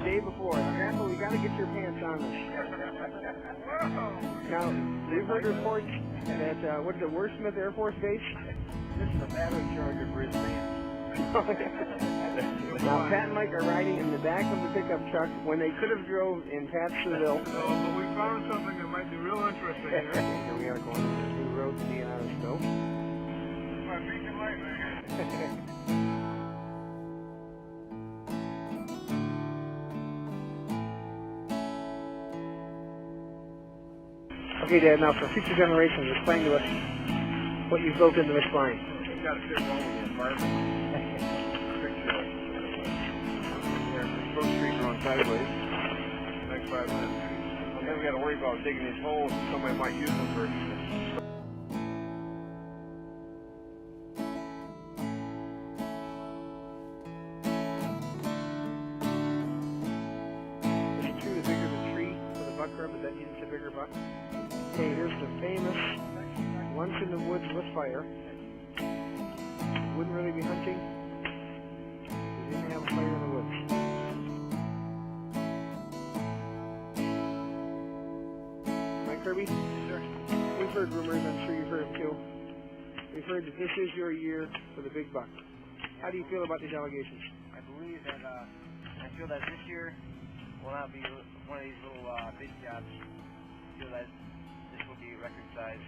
day before. Grandpa, we got to get your pants on this. Now, we've heard reports that, what is it, Wordsmith Air Force Base? This is a battery charger for his pants. Now, Pat and Mike are riding in the back of the pickup truck when they could have drove in Pat's Seville. But we found something that might be real interesting here. Here we are going to this new road to the Scope. My beacon light right here. Okay, Dad, now for future generations, explain to us what you've built into this line. You've got to fit wrong with the environment. Brook Street going sideways. Next 5 minutes. And then we got to worry about digging these holes. Somebody might use them for. Is it true the bigger the tree for the buck rub, is that means it's a bigger buck? Okay, here's the famous lunch in the woods with fire. Wouldn't really be hunting. We didn't have a fire in the woods. Kirby? Sure. We've heard rumors, I'm sure you've heard them too. We've heard that this is your year for the big buck. How do you feel about these allegations? I believe that, I feel that this year will not be one of these little big jobs. I feel that this will be record size.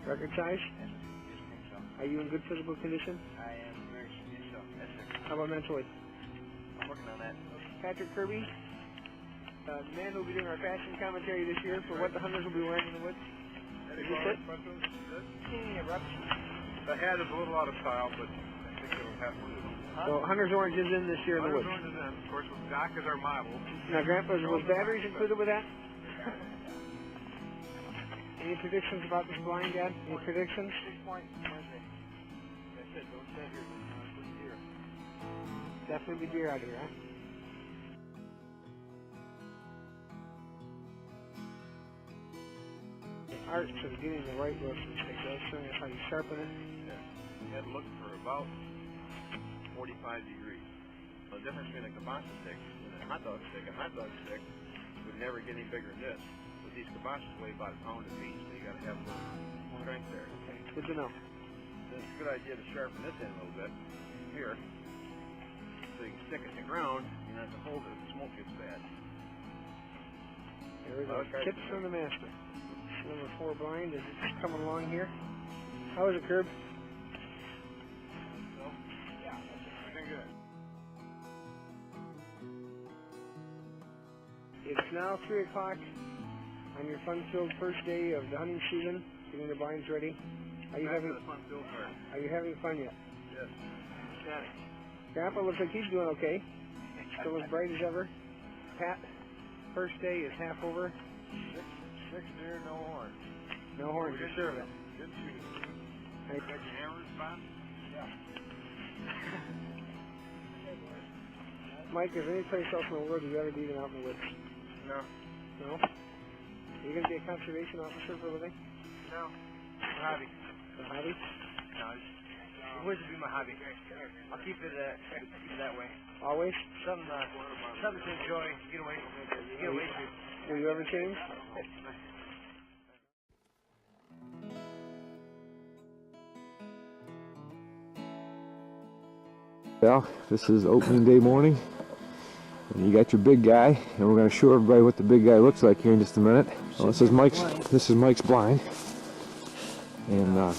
Record size? Yes, I think so. Are you in good physical condition? I am very serious, so. Yes, sir. How about mentally? I'm working on that. Patrick Kirby, the man who will be doing our fashion commentary this year for what the hunters will be wearing in the woods. Is this it? Yeah, Rob. The hat is a little out of style, but I think it'll have to do. So Hunter's Orange is in this year in the woods. Orange is in, of course, with Doc as our model. Now, Grandpa, was batteries included with that? Any predictions about this blind, Dad? Any predictions? 6 points Wednesday. That's it. Don't set here. Deer. Definitely deer out here, huh? Art of getting the right roasting stick. That's showing us how you sharpen it. Yeah. You had to look for about 45 degrees. The difference between a kielbasa stick and a hot dog stick would never get any bigger than this. But these kielbasas weigh about a pound apiece, so you got to have a little more strength there. Okay, good to know. So it's a good idea to sharpen this end a little bit here, so you can stick it in the ground and not to hold it if the smoke gets bad. There we go. Okay. Tips from the master. Number 4 blind is it's coming along here. How is it, Curb? So, yeah, everything good. It's now 3 o'clock on your fun-filled first day of the hunting season, getting the blinds ready. Are you having fun yet? Yes. Yeah. Grandpa looks like he's doing okay. Still as bright as ever. Pat, first day is half over. 6 deer, no horn. No horns, you're sure of it. Good shooting. Hey. Got your hammer spot? Yeah. Mike, is there any place else in the world you'd rather be than out in the woods? No. No? Are you going to be a conservation officer for a living? No. Hobby. A hobby? No, it would be my hobby. I'll keep it that way. Always? Something to enjoy. Get away from. Will you ever change? Well, this is opening day morning, and you got your big guy, and we're going to show everybody what the big guy looks like here in just a minute. Well, this is Mike's blind, and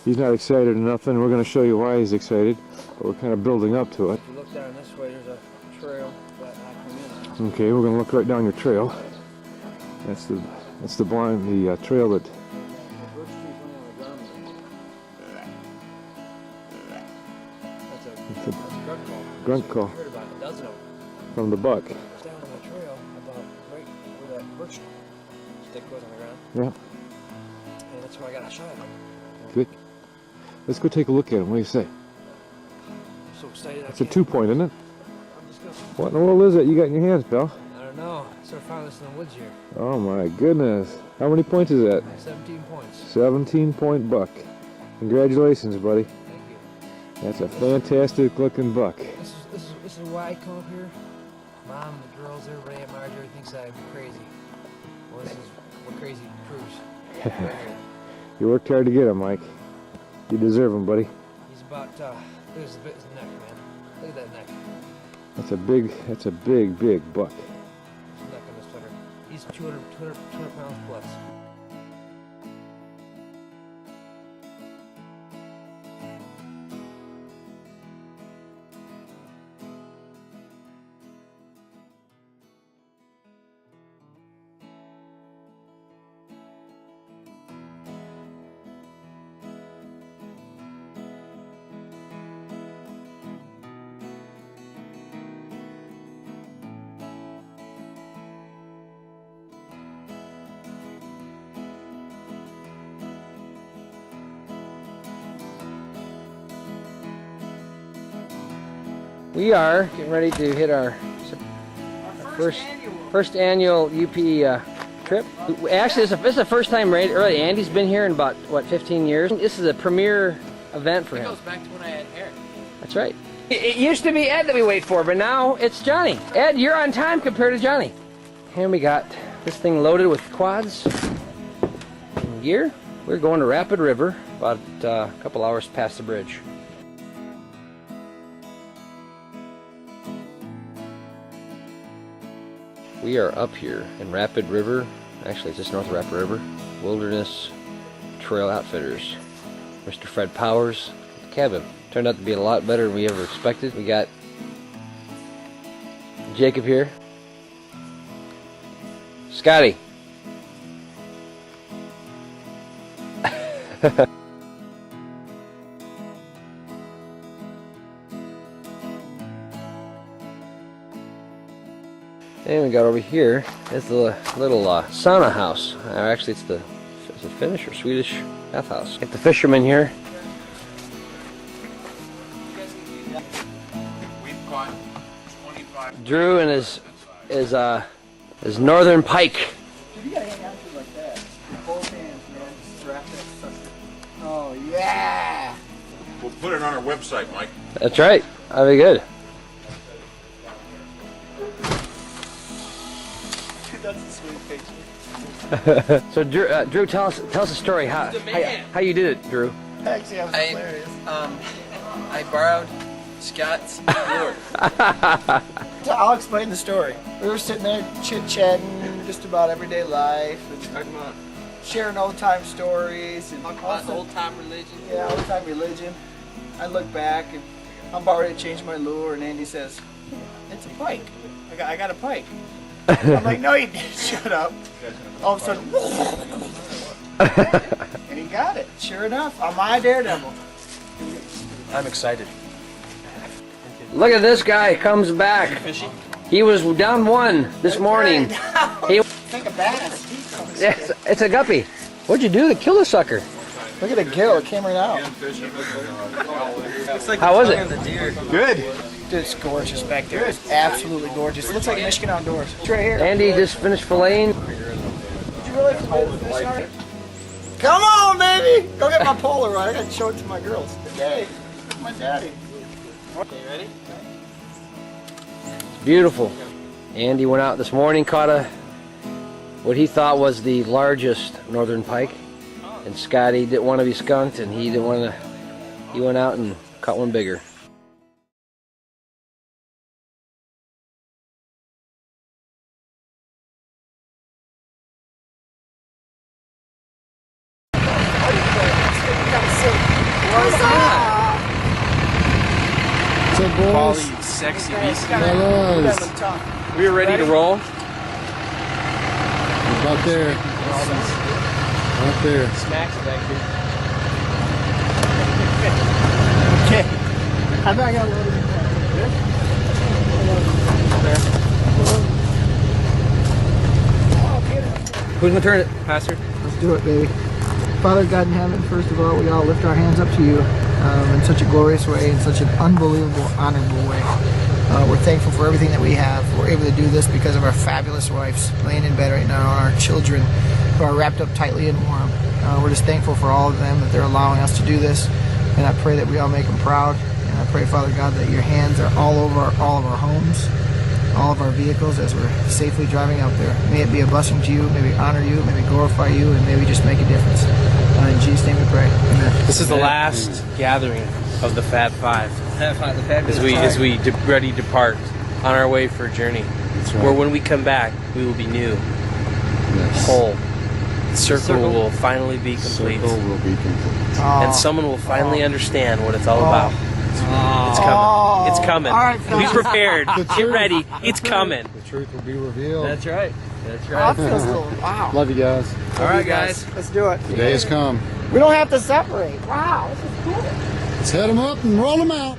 he's not excited or nothing. We're going to show you why he's excited, but we're kind of building up to it. If you look down this way, there's a trail that I come in. Okay, we're going to look right down your trail. That's the trail that. That's a grunt call. I heard about a dozen of them. From the buck. Down on the trail, about right where that birch stick goes on the ground. Yeah. And that's where I got a shot at him. Good. Let's go take a look at him. What do you say? I'm so excited. It's a 2-point, isn't it? I'm just gonna. What in the world is it you got in your hands, pal? I don't know. I started finding this in the woods here. Oh my goodness. How many points is that? 17 points. 17-point buck. Congratulations, buddy. Thank you. That's a fantastic looking buck. This is why I come up here. Mom, the girls, everybody at Marjorie thinks I'm crazy. Well, this is what crazy proves. Right here. You worked hard to get him, Mike. You deserve him, buddy. He's about, look at his neck, man. Look at that neck. That's a big buck. His neck on this sucker. He's 200 pounds plus. We are getting ready to hit our first annual UP trip. Actually, this is the first time really Andy's been here in about, what, 15 years? This is a premier event for him. It goes back to when I had hair. That's right. It used to be Ed that we wait for, but now it's Johnny. Ed, you're on time compared to Johnny. And we got this thing loaded with quads and gear. We're going to Rapid River, about a couple hours past the bridge. We are up here in Rapid River, actually it's just north of Rapid River, Wilderness Trail Outfitters. Mr. Fred Powers, the cabin. Turned out to be a lot better than we ever expected. We got Jacob here. Scotty. And we got over here, it's the little sauna house. Actually, it's the Finnish or Swedish bathhouse. Got the fisherman here. We've caught 25. Drew and his northern pike. You gotta hang out to like that. With both hands, man. Strap that sucker. Oh, yeah! We'll put it on our website, Mike. That's right. That'll be good. That's a sweet picture. So Drew, tell us a story. How you did it, Drew? Actually, that was hilarious. I borrowed Scott's lure. I'll explain the story. We were sitting there chit-chatting just about everyday life and talking about sharing old-time stories and also Old-time religion. yeah, old-time religion. I look back and I'm about ready to change my lure, and Andy says, "It's a pike. I got a pike." I'm like, "No, you didn't. Shut up." All of a sudden, and he got it. Sure enough, on my daredevil. I'm excited. Look at this guy comes back. He was down one this morning. He, Think of bass. it's a guppy. What'd you do to kill the sucker? Look at the gill. It came right out. How was it? Good. Dude, it's gorgeous back there. It's absolutely gorgeous. It looks like Michigan Outdoors. It's right here. Andy just finished filleting. Did you really fillet the fish already? Come on, baby! Go get my Polaroid. I gotta show it to my girls. Hey, my daddy. Okay, ready? Beautiful. Andy went out this morning, caught what he thought was the largest northern pike, and Scotty didn't want to be skunked, and he didn't want to. He went out and caught one bigger. Quality, sexy beast. We are ready to roll. About there. Out there. Snacks back here. Okay. I bet I got a load of Who's gonna turn it? Pastor. Let's do it, baby. Father God in heaven, first of all, we all lift our hands up to you in such a glorious way, in such an unbelievable, honorable way. We're thankful for everything that we have. We're able to do this because of our fabulous wives laying in bed right now, and our children who are wrapped up tightly and warm. We're just thankful for all of them, that they're allowing us to do this, and I pray that we all make them proud. And I pray, Father God, that your hands are all over all of our homes, all of our vehicles as we're safely driving out there. May it be a blessing to you, maybe honor you, maybe glorify you, and maybe just make a difference. In Jesus' name we pray. Amen. This is the last gathering of the Fab Five. As we ready to depart on our way for a journey. That's right. Where when we come back, we will be new, Yes. whole. The circle will finally be complete. Circle will be complete. And someone will finally understand what it's all about. It's coming. It's coming. All right, Be prepared. Get ready. It's coming. The truth will be revealed. That's right. That's Oh, that feels cool. Wow. Love you guys. All right, guys. Let's do it. The day has come. We don't have to separate. Wow, this is cool. Let's head them up and roll them out.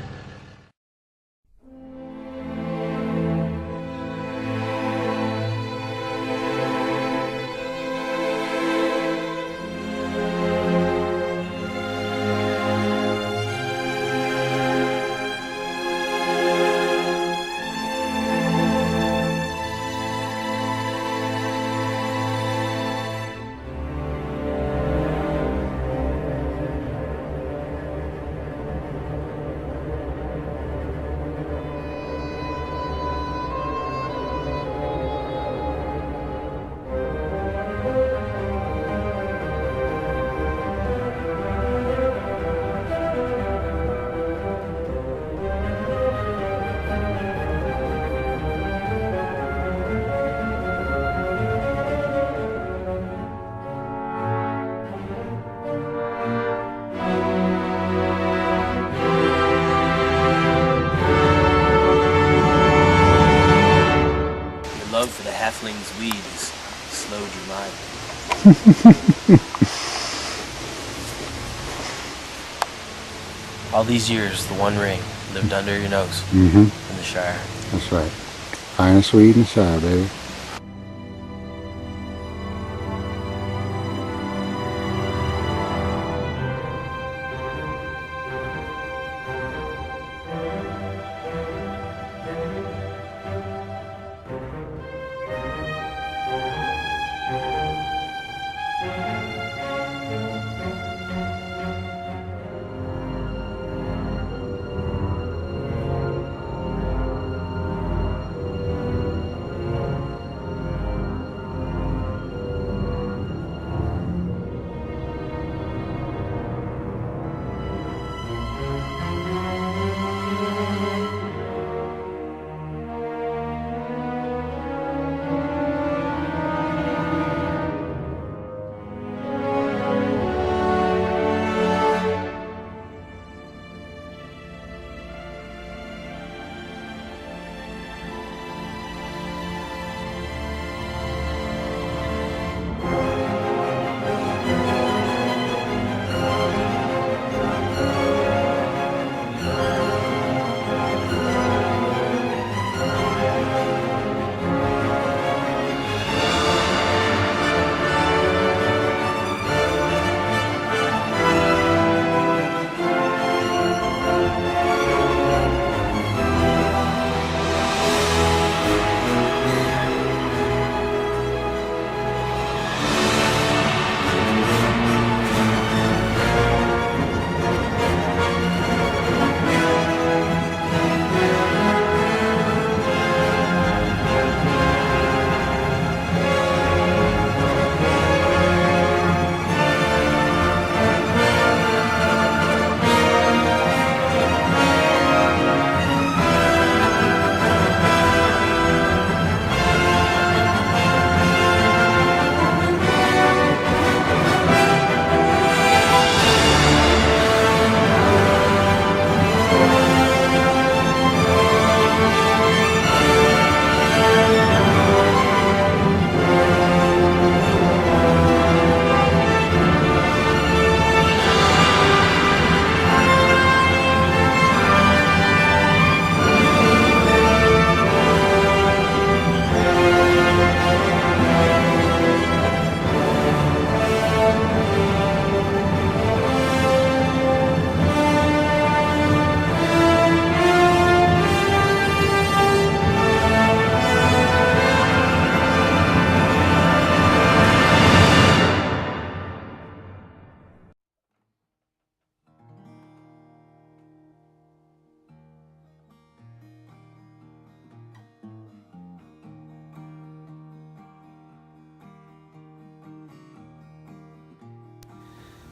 Love for the halfling's weed has slowed your mind. All these years, the One Ring lived under your nose in the Shire. That's right. Finest weed in the Shire, baby.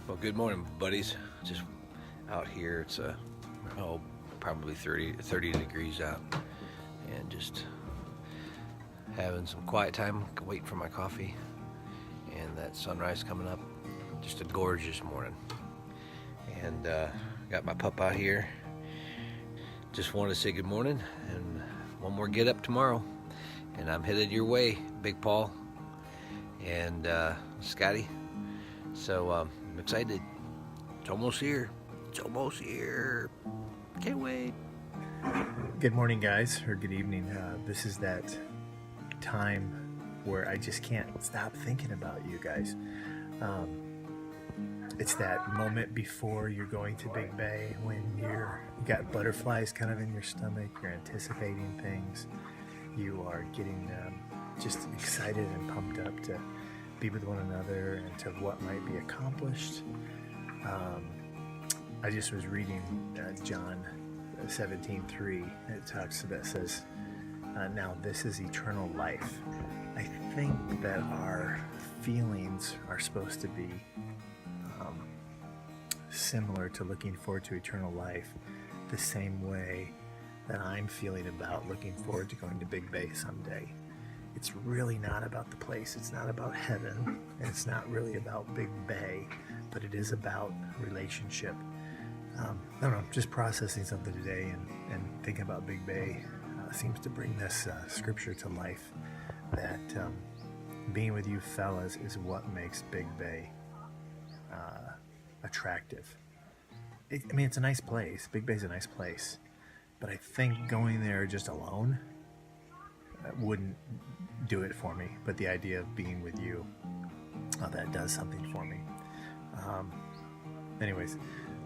Well, good morning, buddies. Just out here, it's probably 30 degrees out, and just having some quiet time, waiting for my coffee, and that sunrise coming up. Just a gorgeous morning. And got my pup out here. Just wanted to say good morning, and one more get up tomorrow, and I'm headed your way, Big Paul and Scotty. So I'm excited. It's almost here. It's almost here. Can't wait. Good morning, guys, or good evening. This is that time where I just can't stop thinking about you guys. It's that moment before you're going to Big Bay when you got butterflies kind of in your stomach, you're anticipating things, you are getting just excited and pumped up to be with one another and to what might be accomplished. I just was reading John 17:3. It talks that says, now this is eternal life. I think that our feelings are supposed to be similar to looking forward to eternal life, the same way that I'm feeling about looking forward to going to Big Bay someday. It's really not about the place, it's not about heaven, and it's not really about Big Bay, but it is about relationship. I don't know, just processing something today and thinking about Big Bay seems to bring this scripture to life, that being with you fellas is what makes Big Bay attractive. I mean, it's a nice place. Big Bay's a nice place, but I think going there just alone wouldn't do it for me. But the idea of being with you, that does something for me. Anyways,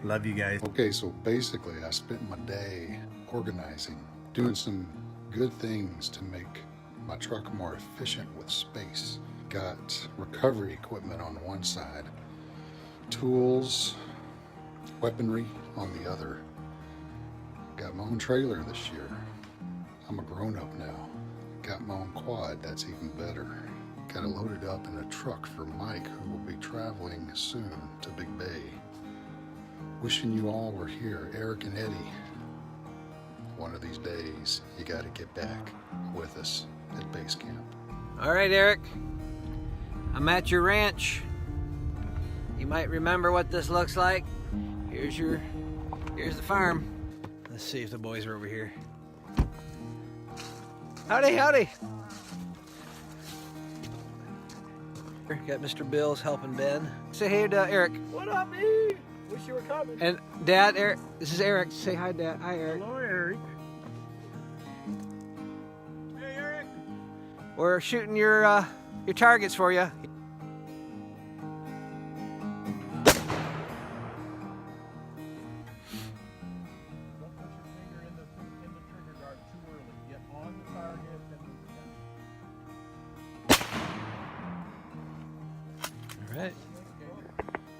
love you guys. Okay, so basically I spent my day organizing, doing some good things to make my truck more efficient with space. Got recovery equipment on one side, tools, weaponry on the other. Got my own trailer this year. I'm a grown-up now. Got my own quad, that's even better. Got it loaded up in a truck for Mike, who will be traveling soon to Big Bay. Wishing you all were here, Eric and Eddie. One of these days, you gotta get back with us at base camp. All right, Eric. I'm at your ranch. You might remember what this looks like. Here's the farm. Let's see if the boys are over here. Howdy, howdy. Got Mr. Bills helping Ben. Say hey to Eric. What up, me? Wish you were coming. And Dad, Eric. This is Eric. Say hi, Dad. Hi, Eric. Hello, Eric. Hey, Eric. We're shooting your targets for you. Right.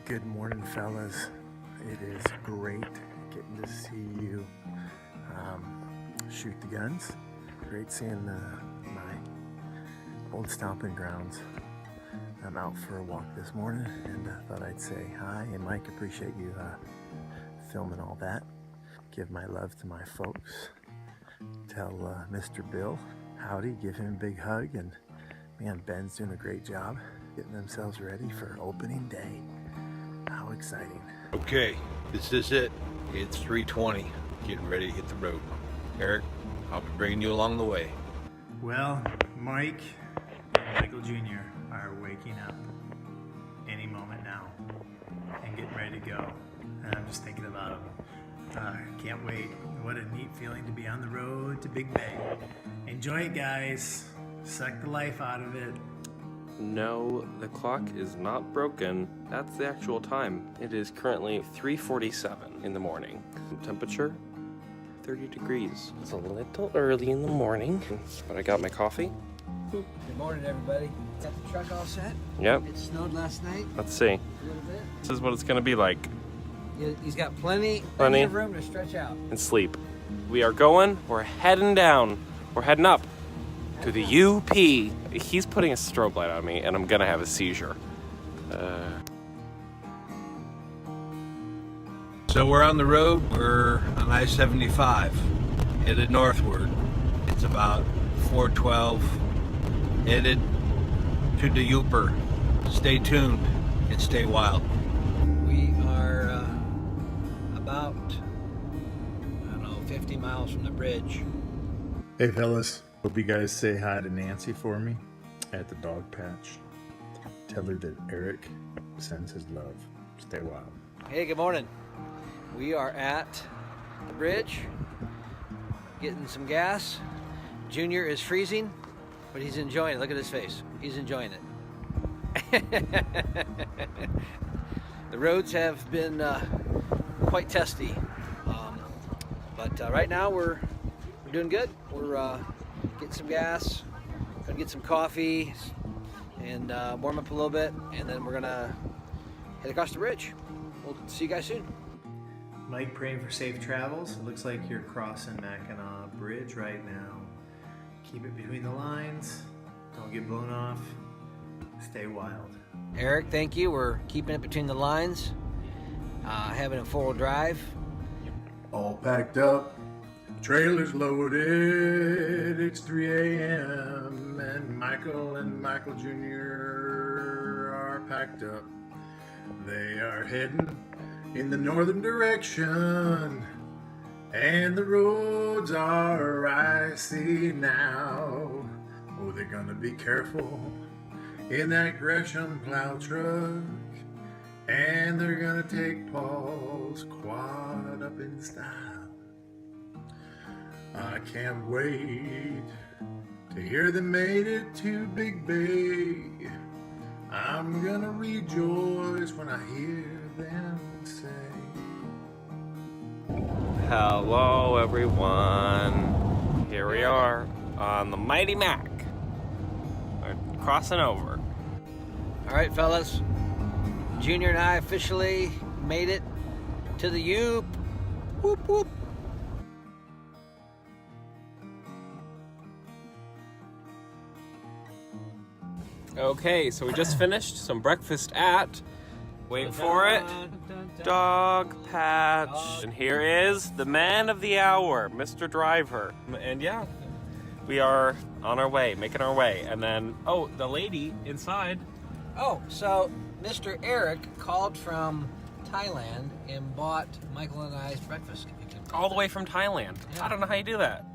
Good morning, fellas. It is great getting to see you shoot the guns. Great seeing my old stomping grounds. I'm out for a walk this morning and thought I'd say hi, and Mike, appreciate you filming all that. Give my love to my folks. Tell Mr. Bill howdy, give him a big hug, and man, Ben's doing a great job getting themselves ready for opening day. How exciting. Okay, this is it. It's 3:20. Getting ready to hit the road. Eric, I'll be bringing you along the way. Well, Mike and Michael Jr. are waking up any moment now and getting ready to go. And I'm just thinking about them. Can't wait. What a neat feeling to be on the road to Big Bay. Enjoy it, guys. Suck the life out of it. No, the clock is not broken. That's the actual time. It is currently 3:47 in the morning. Temperature, 30 degrees. It's a little early in the morning, but I got my coffee. Good morning, everybody. Got the truck all set? Yep. It snowed last night Let's see. a little bit. This is what it's gonna be like. He's got plenty Plenty. of room to stretch out. And sleep. We are going, we're heading down, we're heading up to the UP. He's putting a strobe light on me and I'm gonna have a seizure. So we're on the road. We're on I-75, headed northward. It's about 412, headed to the Yooper. Stay tuned and stay wild. We are about, I don't know, 50 miles from the bridge. Hey fellas, hope you guys say hi to Nancy for me at the dog patch. Tell her that Eric sends his love. Stay wild. Hey, good morning. We are at the bridge, getting some gas. Junior is freezing, but he's enjoying it. Look at his face. He's enjoying it. The roads have been quite testy, but right now we're doing good. We're getting some gas, gonna get some coffee, and warm up a little bit, and then we're gonna head across the bridge. We'll see you guys soon. Mike, praying for safe travels. It looks like you're crossing Mackinac Bridge right now. Keep it between the lines. Don't get blown off. Stay wild. Eric, thank you. We're keeping it between the lines, having a 4-wheel drive. All packed up, trailers loaded. It's 3 a.m. and Michael Jr. are packed up. They are heading in the northern direction, and the roads are icy now. Oh, they're gonna be careful in that Gresham plow truck, and they're gonna take Paul's quad up in style. I can't wait to hear they made it to Big Bay. I'm gonna rejoice when I hear them say, Hello everyone. Here we are on the Mighty Mac. We're crossing over. All right, fellas. Junior and I officially made it to the Yoop. Whoop, whoop. Okay, so we just finished some breakfast at, wait for it, Dog Patch. And here is the man of the hour, Mr. Driver. And yeah, we are on our way, making our way. And then, oh, the lady inside. Oh, so Mr. Eric called from Thailand and bought Michael and I's breakfast. All the way from Thailand. Yeah. I don't know how you do that.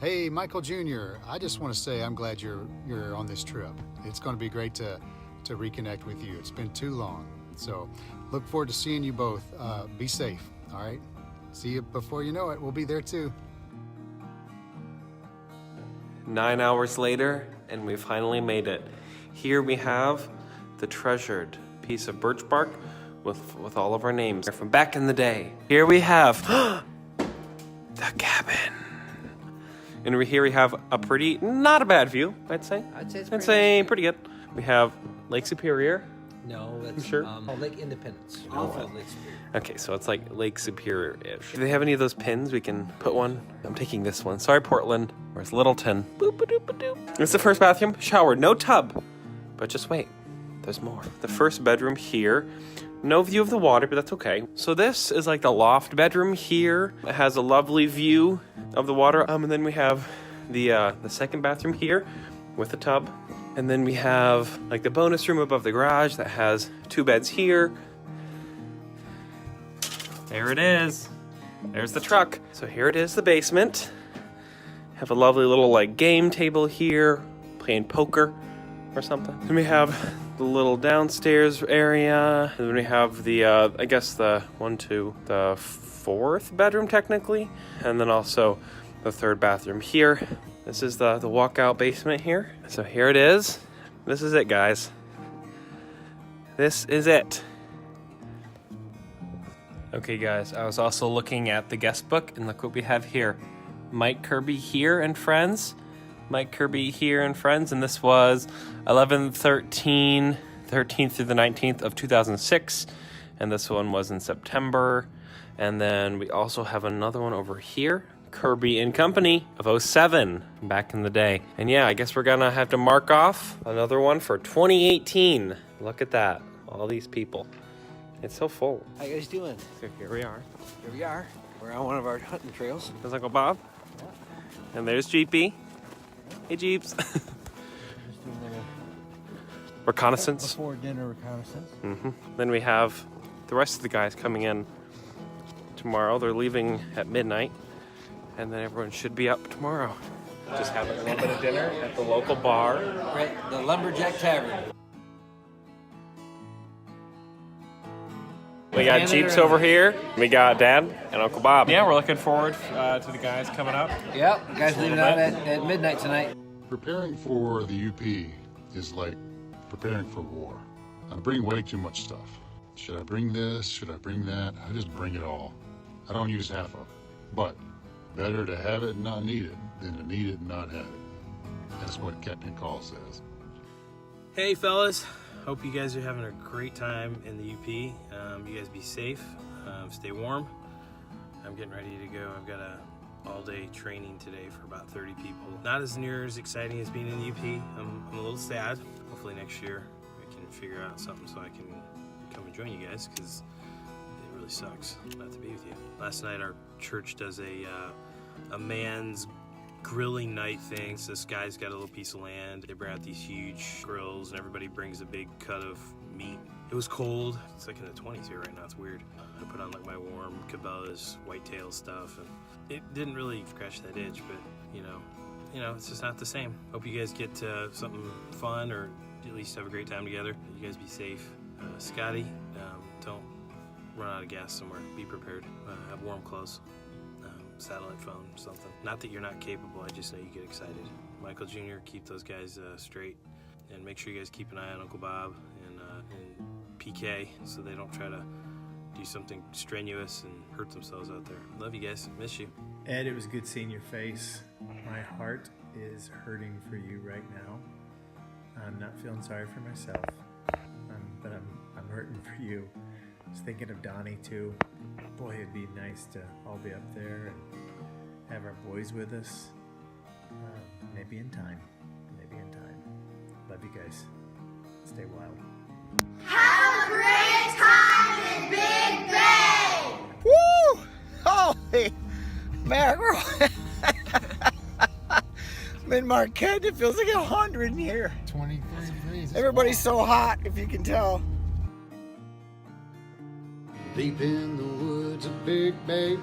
Hey, Michael Jr., I just want to say I'm glad you're on this trip. It's going to be great to reconnect with you. It's been too long. So look forward to seeing you both. Be safe, all right? See you before you know it. We'll be there too. 9 hours later, and we finally made it. Here we have the treasured piece of birch bark with all of our names from back in the day. Here we have the cabin. And here we have a pretty, not a bad view, I'd say. I'd say it's pretty good. We have Lake Superior. No, that's sure? Lake Independence. Off of Lake Superior. Okay, so it's like Lake Superior-ish. Do they have any of those pins? We can put one. I'm taking this one. Sorry, Portland. Where's Littleton? Boop-a-doop-a-doop. It's the first bathroom. Shower. No tub. But just wait. There's more. The first bedroom here. No view of the water, but that's okay. So this is like the loft bedroom here. It has a lovely view of the water. And then we have the second bathroom here with a tub. And then we have like the bonus room above the garage that has 2 beds here. There it is. There's the truck. So here it is, the basement. Have a lovely little like game table here, playing poker or something. Then we have the little downstairs area. And then we have the, I guess the 4th bedroom technically. And then also the 3rd bathroom here. This is the walkout basement here. So here it is. This is it, guys. This is it. Okay, guys, I was also looking at the guest book, and look what we have here. Mike Kirby here and friends. Mike Kirby here and friends, and this was 11/13 through the 19th of 2006, and this one was in September. And then we also have another one over here, Kirby and Company of 07, back in the day. And yeah, I guess we're gonna have to mark off another one for 2018. Look at that, all these people. It's so full. How you guys doing? So here we are. Here we are. We're on one of our hunting trails. There's Uncle Bob. Yeah. And there's Jeepy. Hey, Jeeps. Just doing a Reconnaissance. before dinner reconnaissance. Then we have the rest of the guys coming in tomorrow. They're leaving at midnight. And then everyone should be up tomorrow. Just having a little bit of dinner at the local bar. Right, the Lumberjack Tavern. We got Jeeps over here. We got Dad and Uncle Bob. Yeah, we're looking forward to the guys coming up. Yep, the guys leaving out at midnight tonight. Preparing for the UP is like preparing for war. I bring way too much stuff. Should I bring this? Should I bring that? I just bring it all. I don't use half of it. But better to have it and not need it than to need it and not have it. That's what Captain Call says. Hey fellas, hope you guys are having a great time in the UP. You guys be safe, stay warm. I'm getting ready to go. I've got a all-day training today for about 30 people. Not as near as exciting as being in the UP. I'm a little sad. Hopefully next year we can figure out something so I can come and join you guys, because it really sucks not to be with you. Last night our church does a man's grilling night thing. So this guy's got a little piece of land. They bring out these huge grills and everybody brings a big cut of meat. It was cold. It's like in the 20s here right now. It's weird. I put on like my warm Cabela's whitetail stuff, and it didn't really scratch that itch, but you know, it's just not the same. Hope you guys get something fun, or at least have a great time together. You guys be safe. Scotty, don't run out of gas somewhere. Be prepared. Have warm clothes. Satellite phone, something. Not that you're not capable, I just know you get excited. Michael Jr., keep those guys straight, and make sure you guys keep an eye on Uncle Bob and PK so they don't try to do something strenuous and hurt themselves out there. Love you guys, miss you. Ed, it was good seeing your face. My heart is hurting for you right now. I'm not feeling sorry for myself, but I'm hurting for you. I was thinking of Donnie too. Boy, it'd be nice to all be up there and have our boys with us. Maybe in time. Maybe in time. Love you guys. Stay wild. Have a great time in Big Bay! Woo! Holy mackerel! I'm in Marquette. It feels like 100 in here. 23 degrees. Everybody's so hot, if you can tell. Deep in the woods of Big Bay,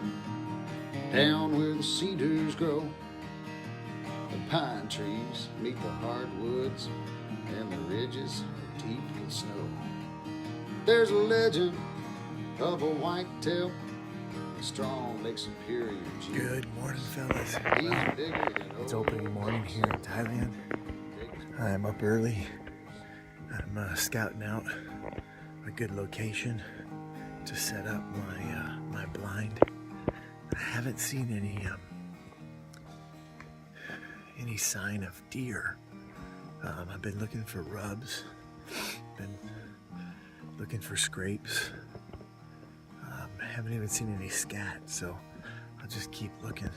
down where the cedars grow, the pine trees meet the hardwoods, and the ridges are deep in snow. There's a legend of a whitetail, a strong Lake Superior Jeep. Good morning, fellas. He's bigger than It's opening morning here in Thailand. I'm up early. I'm scouting out a good location to set up my blind. I haven't seen any sign of deer. I've been looking for rubs, been looking for scrapes. Haven't even seen any scat, so I'll just keep looking,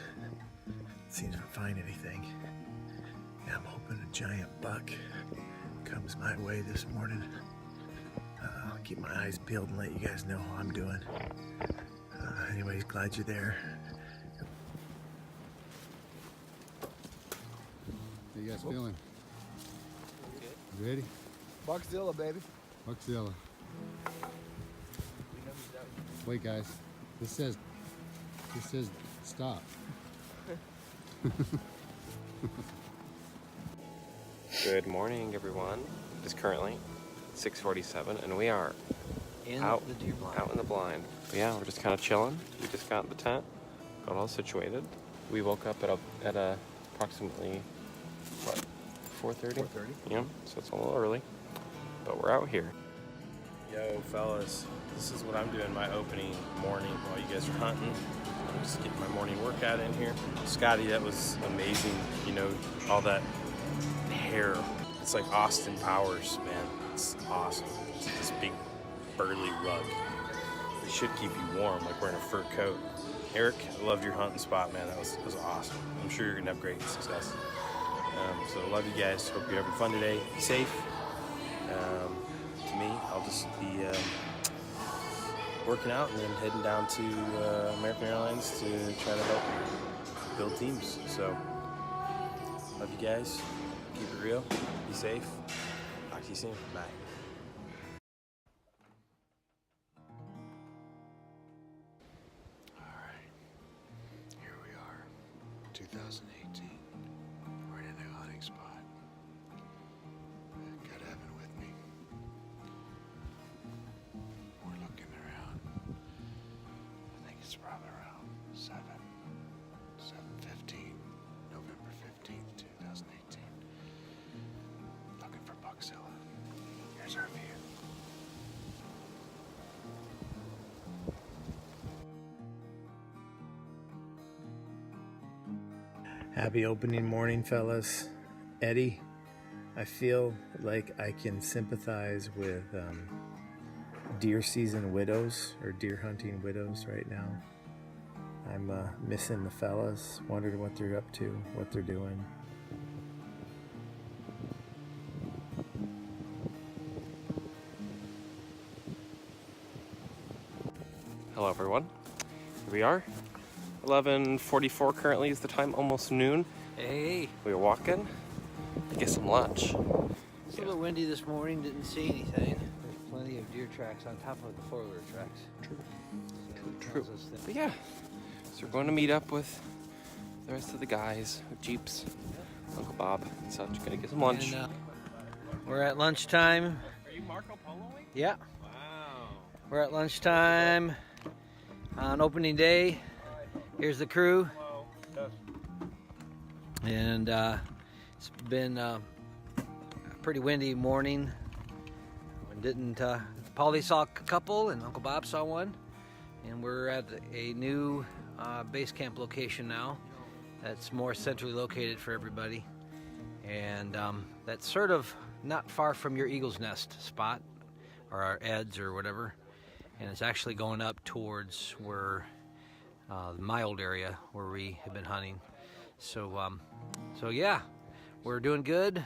see if I find anything. Yeah, I'm hoping a giant buck comes my way this morning. I'll keep my eyes peeled and let you guys know how I'm doing. Anyways, glad you're there. How you guys feeling? You ready? Buckzilla, baby. Buckzilla. Wait, guys. This says stop. Good morning, everyone. It's currently 6:47, and we are out in the blind. But yeah, we're just kind of chilling. We just got in the tent, got all situated. We woke up at approximately what, 4:30? 4:30. Yeah, so it's a little early, but we're out here. Yo, fellas, this is what I'm doing my opening morning while you guys are hunting. I'm just getting my morning workout in here. Scotty, that was amazing. You know, all that hair. It's like Austin Powers, man. It's awesome. It's this big, burly rug. It should keep you warm, like wearing a fur coat. Eric, I love your hunting spot, man. That was awesome. I'm sure you're gonna have great success. So I love you guys. Hope you're having fun today. Be safe. To me, I'll just be working out and then heading down to American Airlines to try to help build teams. So, love you guys. Keep it real. Be safe. Talk to you soon. Bye. Here we are, 2018. We're in a new hunting spot. Got Evan with me. We're looking around. I think it's probably around 7:15, November 15th, 2018. Looking for Buckzilla. Here's our view. Happy opening morning, fellas. Eddie, I feel like I can sympathize with deer season widows or deer hunting widows right now. I'm missing the fellas, wondering what they're up to, what they're doing. Hello everyone, here we are. 11:44 currently is the time, almost noon. Hey. We're walking to get some lunch. It's a little windy this morning, didn't see anything. There's plenty of deer tracks on top of the four-wheeler tracks. True. But yeah, so we're going to meet up with the rest of the guys with Jeeps, Uncle Bob and such. Gonna get some lunch. And, we're at lunchtime. Are you Marco Poloing? Yeah. Wow. We're at lunchtime on opening day. Here's the crew. And it's been a pretty windy morning. We didn't. Polly saw a couple, and Uncle Bob saw one. And we're at a new base camp location now. That's more centrally located for everybody, and that's sort of not far from your Eagle's Nest spot, or our Ed's or whatever. And it's actually going up towards where my old area where we have been hunting. So yeah, we're doing good.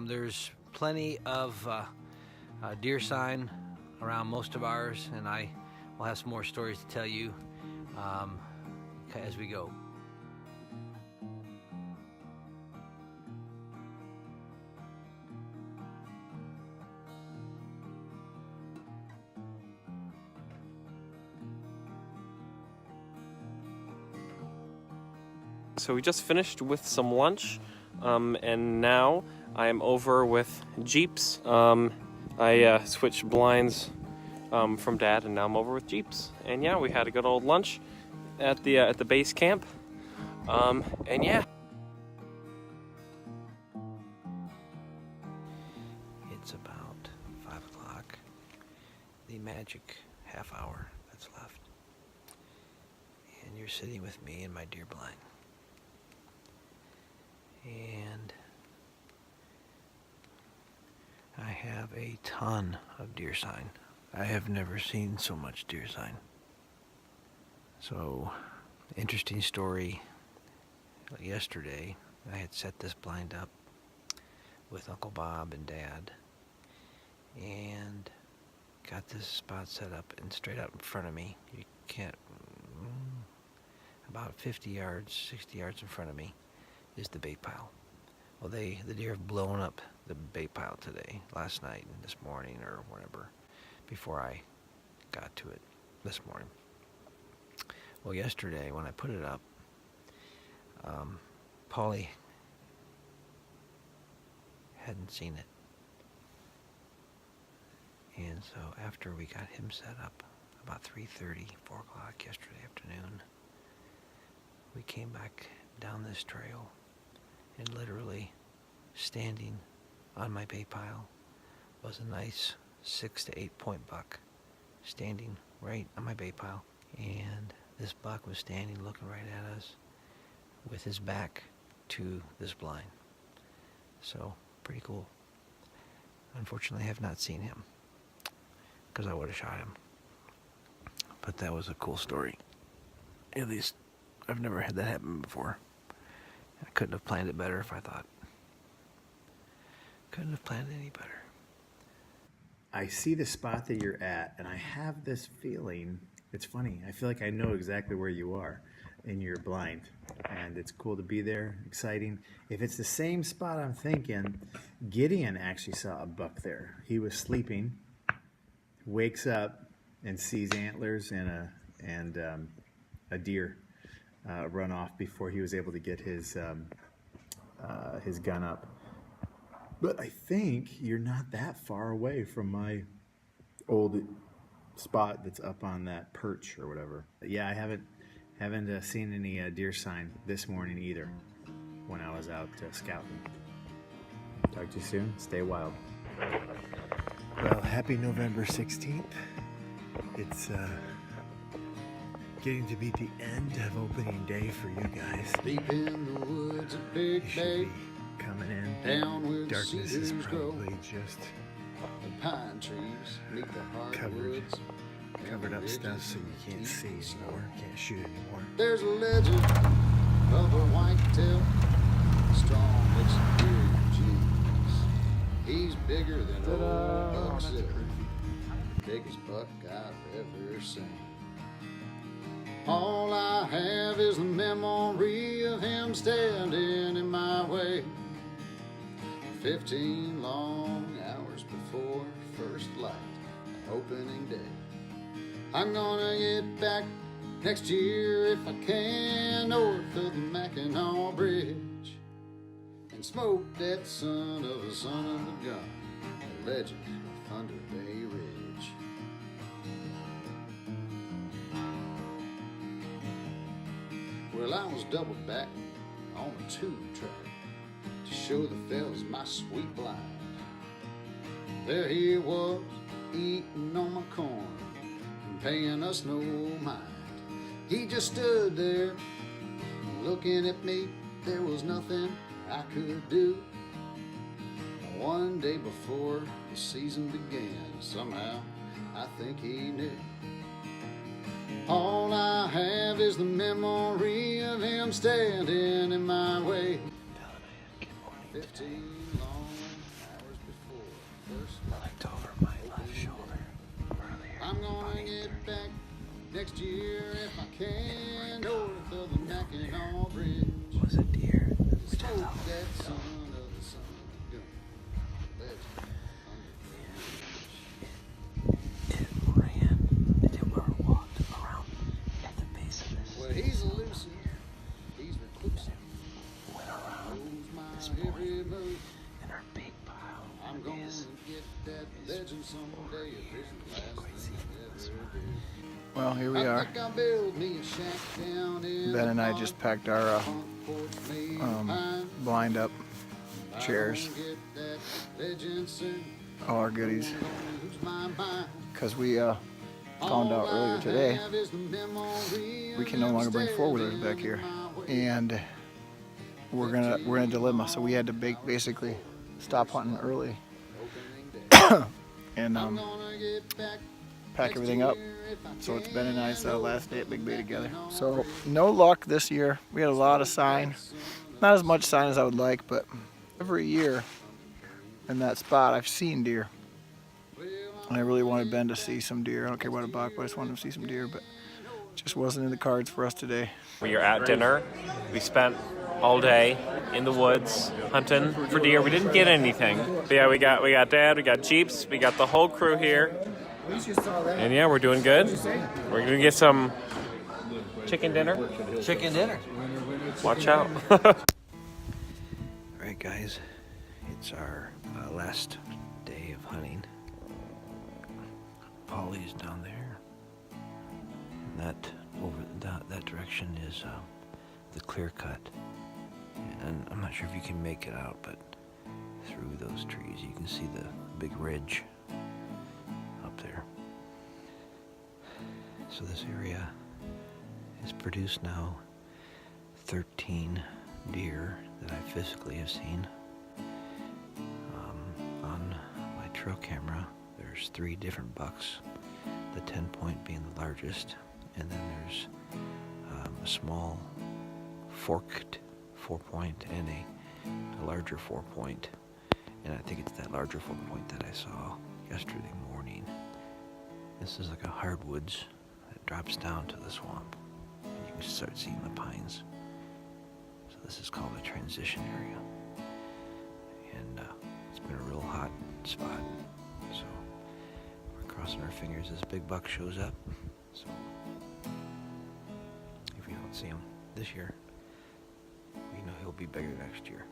There's plenty of deer sign around most of ours, and I will have some more stories to tell you as we go. So we just finished with some lunch, and now I am over with Jeeps. I switched blinds from Dad, and now I'm over with Jeeps. And yeah, we had a good old lunch at the base camp. And yeah. It's about 5 o'clock. The magic half hour that's left, and you're sitting with me in my deer blind. And I have a ton of deer sign. I have never seen so much deer sign. So, interesting story. Yesterday, I had set this blind up with Uncle Bob and Dad, and got this spot set up and straight up in front of me. You can't, about 50 yards, 60 yards in front of me is the bait pile. Well, the deer have blown up the bait pile today, last night and this morning or whatever, before I got to it this morning. Well, yesterday when I put it up, Polly hadn't seen it. And so after we got him set up, about 3:30, 4 o'clock yesterday afternoon, we came back down this trail, and literally standing on my bait pile was a nice 6 to 8 point buck, standing right on my bait pile. And this buck was standing looking right at us with his back to this blind. So, pretty cool. Unfortunately, I have not seen him, because I would have shot him. But that was a cool story. At least, I've never had that happen before. I couldn't have planned it better if I thought. Couldn't have planned it any better. I see the spot that you're at, and I have this feeling. It's funny. I feel like I know exactly where you are in your blind, and it's cool to be there, exciting. If it's the same spot I'm thinking, Gideon actually saw a buck there. He was sleeping, wakes up, and sees antlers and a deer run off before he was able to get his gun up. But I think you're not that far away from my old spot that's up on that perch or whatever. Yeah, I haven't seen any deer sign this morning either when I was out scouting. Talk to you soon. Stay wild. Well, happy November 16th. It's getting to be the end of opening day for you guys. Deep in the woods at Big Bay, coming in. down where the Darkness is cedars grow, probably just the pine trees meet the hardwoods. covered up stuff so you can't see anymore, can't shoot anymore. There's a legend of a whitetail, strong as big jeans. He's bigger than old Buck City, biggest buck I've ever seen. All I have is the memory of him standing in my way 15 long hours before first light, opening day. I'm gonna get back next year if I can, north of the Mackinac Bridge, and smoke that son of a gun, the legend of Thunder Bay Ridge. Well, I was double back on a tube track to show the fellas my sweet blind. There he was, eating on my corn and paying us no mind. He just stood there looking at me. There was nothing I could do. One day before the season began, somehow I think he knew. All I have is the memory of him standing in my way 15 long hours before first light. Over my left shoulder. I'm gonna get back next year if I can, north of the Mackinac Bridge. Was a deer. Smoke that son of the gun. Legend of Thunder Bay Ridge. It ran. It walked around at the base of this. Well, he's elusive. He's reclusive. Went around Knows my this every morning move. in our big pile. I'm gonna get that legend someday. If it's the last thing I ever do. Well, here we I are. think I'll build me a shack down in Ben and I the just packed our front porch made of pine. blind up, chairs, I'm gonna get that legend soon. all our goodies, Lose my mind. because we found out earlier today we can no longer bring four-wheelers back here, and we're in a dilemma. So we had to basically stop hunting early and pack everything up. So it's Ben and I's last day at Big Bay together. So no luck this year. We had a lot of sign, not as much sign as I would like, but every year in that spot I've seen deer. And I really wanted Ben to see some deer. I don't care about a buck, but I just wanted him to see some deer, but it just wasn't in the cards for us today. We are at dinner. We spent all day in the woods hunting for deer. We didn't get anything. But yeah, we got Dad, we got Jeeps, we got the whole crew here. And yeah, we're doing good. We're gonna get some chicken dinner. Chicken dinner. Watch out. Alright guys, it's our last day of hunting. Polly's down there. And that direction is the clear cut. And I'm not sure if you can make it out, but through those trees you can see the big ridge up there. So this area has produced now 13 deer that I physically have seen. On my trail camera there's 3 different bucks, the 10-point being the largest, and then there's a small forked 4-point and a larger 4-point, and I think it's that larger 4-point that I saw yesterday morning. This is like a hardwoods that drops down to the swamp, and you can start seeing the pines. So this is called a transition area, and it's been a real hot spot. So we're crossing our fingers this big buck shows up. So if we don't see him this year, we know he'll be bigger next year.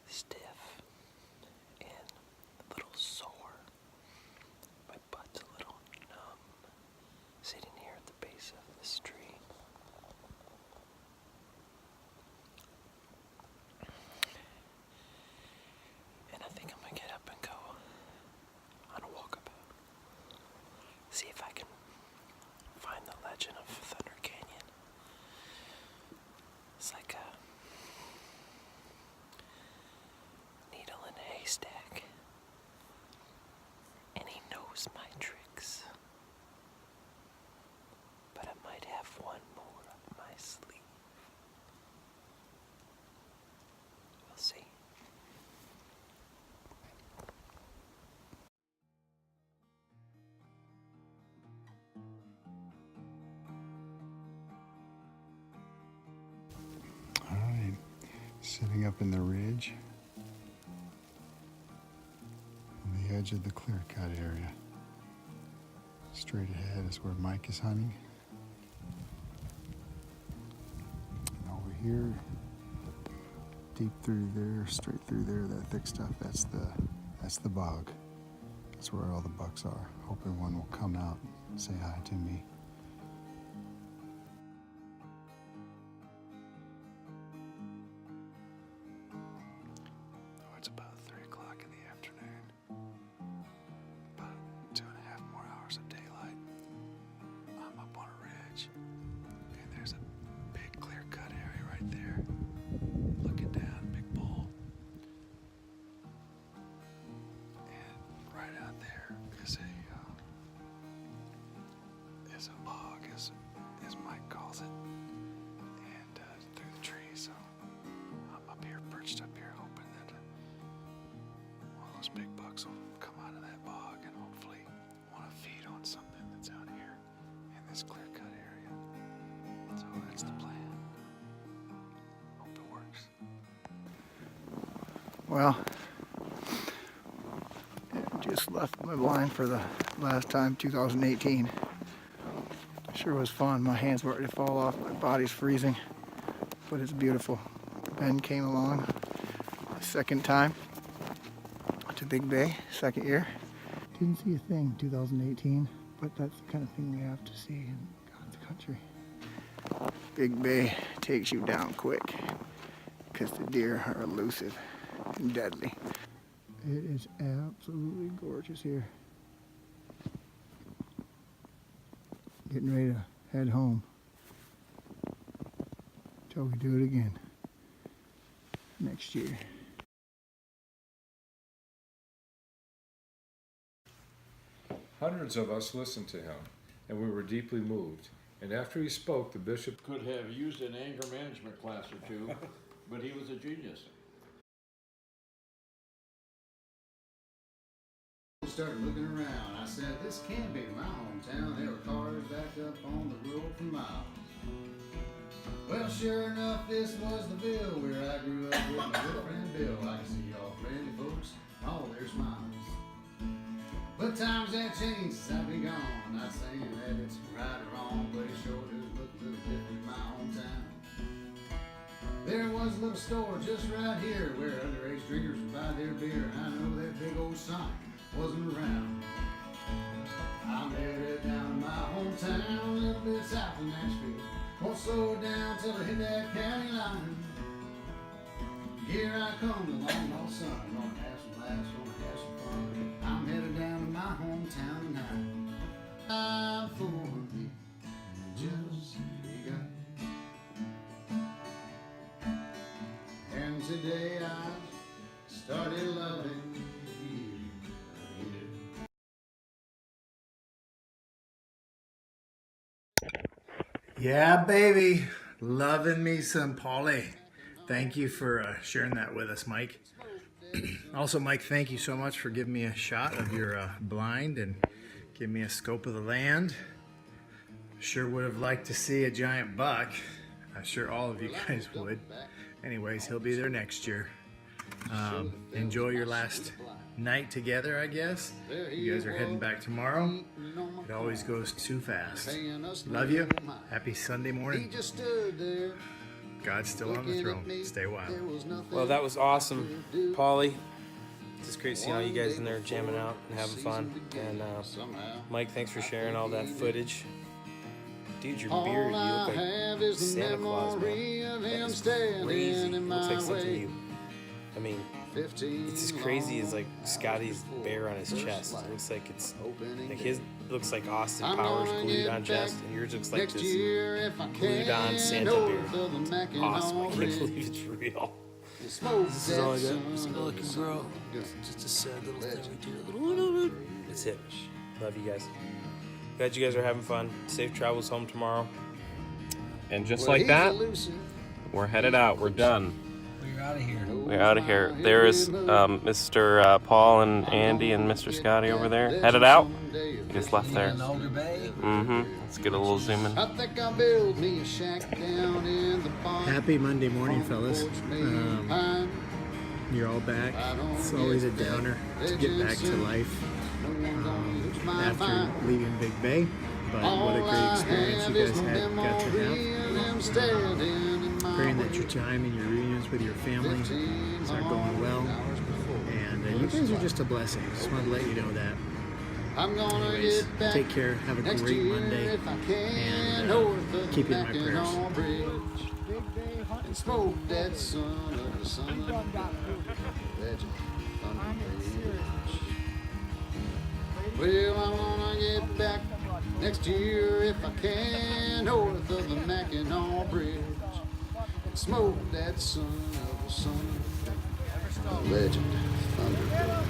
Stiff and a little sore. My butt's a little numb sitting here at the base of this tree. And I think I'm gonna get up and go on a walkabout. See if I can find the legend of Thunder Canyon. It's like a needle in a haystack, and he knows my tricks, but I might have one more up my sleeve. We'll see. All right, sitting up in the ridge on the edge of the clear cut area. Straight ahead is where Mike is hunting. And over here, deep through there, straight through there, that thick stuff, that's the bog. That's where all the bucks are. Hoping one will come out and say hi to me. Oh, it's about 3 o'clock in the afternoon. About 2.5 more hours of daylight. I'm up on a ridge, and there's a big clear cut area right there. Looking down, big bowl. And right out there is a bog, as Mike calls it, and through the trees. So I'm up here, perched up here, hoping that one of those big bucks will come out of that bog and hopefully want to feed on something that's out here in this clear cut area. So that's the plan. Hope it works. Well, just left my blind for the last time, 2018. Sure was fun. My hands were ready to fall off. My body's freezing, but it's beautiful. Ben came along the second time to Big Bay, second year. Didn't see a thing 2018, but that's the kind of thing we have to see in God's country. Big Bay takes you down quick because the deer are elusive and deadly. It is absolutely gorgeous here. Getting ready to head home till we do it again next year. Hundreds of us listened to him, and we were deeply moved. And after he spoke, the bishop could have used an anger management class or two, but he was a genius. Started looking around. I said, this can't be my hometown. There were cars backed up on the road for miles. Well, sure enough, this was the Ville where I grew up with my little friend Bill. I can see all friendly folks, all their smiles. But times have changed since I've been gone. Not saying that it's right or wrong, but it sure does look a little different in my hometown. There was a little store just right here where underage drinkers would buy their beer. And I know that big old sign wasn't around. I'm headed down to my hometown, a little bit south of Nashville. Won't slow down till I hit that county line. Here I come along all summer, gonna have some laughs, gonna have some fun. I'm headed down to my hometown tonight. I'm for me, just begun. And today I started loving you. Yeah, baby. Loving me some Polly. Thank you for sharing that with us, Mike. Also, Mike, thank you so much for giving me a shot of your blind and giving me a scope of the land. Sure would have liked to see a giant buck. I'm sure all of you guys would. Anyways, he'll be there next year. Enjoy your last night together, I guess. You guys are heading back tomorrow. It always goes too fast. Love you. Happy Sunday morning. God's still on the throne. Stay wild. Well, that was awesome, Paulie. It's just great seeing all you guys in there jamming out and having fun. And Mike, thanks for sharing all that footage. Dude, your beard, you look like Santa Claus, man. That is crazy. It looks like something you... I mean, it's as crazy as like Scotty's bear on his chest. It looks like it's like his looks like Austin Powers glued on chest, and yours looks like this glued on Santa beard. Awesome! I can't believe it's real. This is all I got. Just a looking girl. Just a sad little thing we do. That's it. Love you guys. Glad you guys are having fun. Safe travels home tomorrow. And just like that, we're headed out. We're done. We're out of here. We're out of here. There is Mr. Paul and Andy and Mr. Scotty over there. Headed out. We just left there. Let's get a little zoom in. Happy Monday morning, fellas. You're all back. It's always a downer to get back to life after leaving Big Bay. But what a great experience you guys got to have. Praying that your time and your reunions with your family are going well. And you guys are just a blessing. Just want to let you know that. Anyways, take care. Have a great Monday. And keep you in my prayers. And smoke that son of a son. Legend. Well, I wanna get back next year if I can, north of the Mackinac Bridge, and smoke that son of a son. Legend. Thunderbird.